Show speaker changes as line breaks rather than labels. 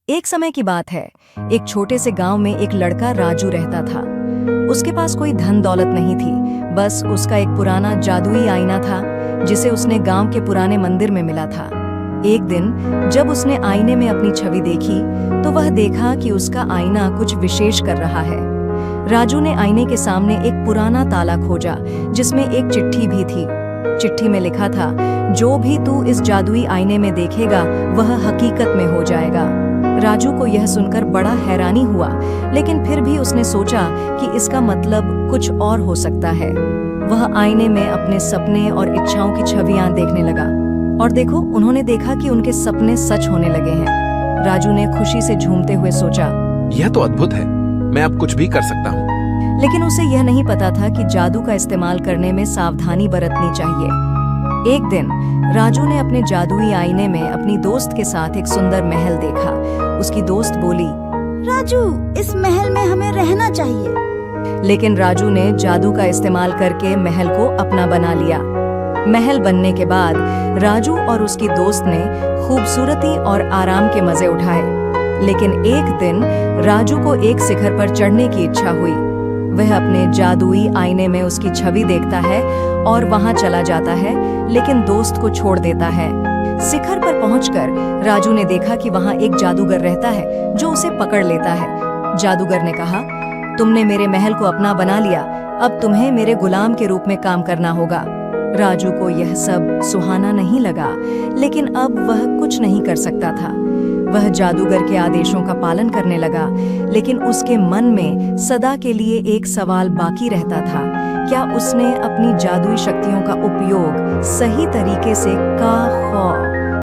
एक समय की बात है। एक छोटे से गांव में एक लड़का राजू रहता था। उसके पास कोई धन दौलत नहीं थी, बस उसका एक पुराना जादुई आईना था जिसे उसने गांव के पुराने मंदिर में मिला था। एक दिन जब उसने आईने में अपनी छवि देखी तो वह देखा कि उसका आईना कुछ विशेष कर रहा है। राजू ने आईने के सामने एक पुराना ताला खोजा जिसमें एक चिट्ठी भी थी। चिट्ठी में लिखा था, जो भी तू इस जादुई आईने में देखेगा वह हकीकत में हो जाएगा। राजू को यह सुनकर बड़ा हैरानी हुआ, लेकिन फिर भी उसने सोचा कि इसका मतलब कुछ और हो सकता है। वह आईने में अपने सपने और इच्छाओं की छवियां देखने लगा, और देखो, उन्होंने देखा कि उनके सपने सच होने लगे हैं। राजू ने खुशी से झूमते हुए सोचा,
यह तो अद्भुत है, मैं अब कुछ भी कर सकता हूँ।
लेकिन उसे यह नहीं पता था कि जादू का इस्तेमाल करने में सावधानी बरतनी चाहिए। एक दिन राजू ने अपने जादुई आईने में अपनी दोस्त के साथ एक सुंदर महल देखा। उसकी दोस्त बोली,
राजू, इस महल में हमें रहना चाहिए।
लेकिन राजू ने जादू का इस्तेमाल करके महल को अपना बना लिया। महल बनने के बाद राजू और उसकी दोस्त ने खूबसूरती और आराम के मजे उठाए। लेकिन एक दिन राजू को एक शिखर पर चढ़ने की इच्छा हुई। वह अपने जादुई आईने में उसकी छवि देखता है और वहां चला जाता है, लेकिन दोस्त को छोड़ देता है। शिखर पर पहुंचकर राजू ने देखा कि वहां एक जादूगर रहता है जो उसे पकड़ लेता है। जादूगर ने कहा, तुमने मेरे महल को अपना बना लिया, अब तुम्हें मेरे गुलाम के रूप में काम करना होगा। राजू को यह सब सुहाना नहीं लगा, लेकिन अब वह कुछ नहीं कर सकता था। वह जादूगर के आदेशों का पालन करने लगा, लेकिन उसके मन में सदा के लिए एक सवाल बाकी रहता था, क्या उसने अपनी जादुई शक्तियों का उपयोग सही तरीके से का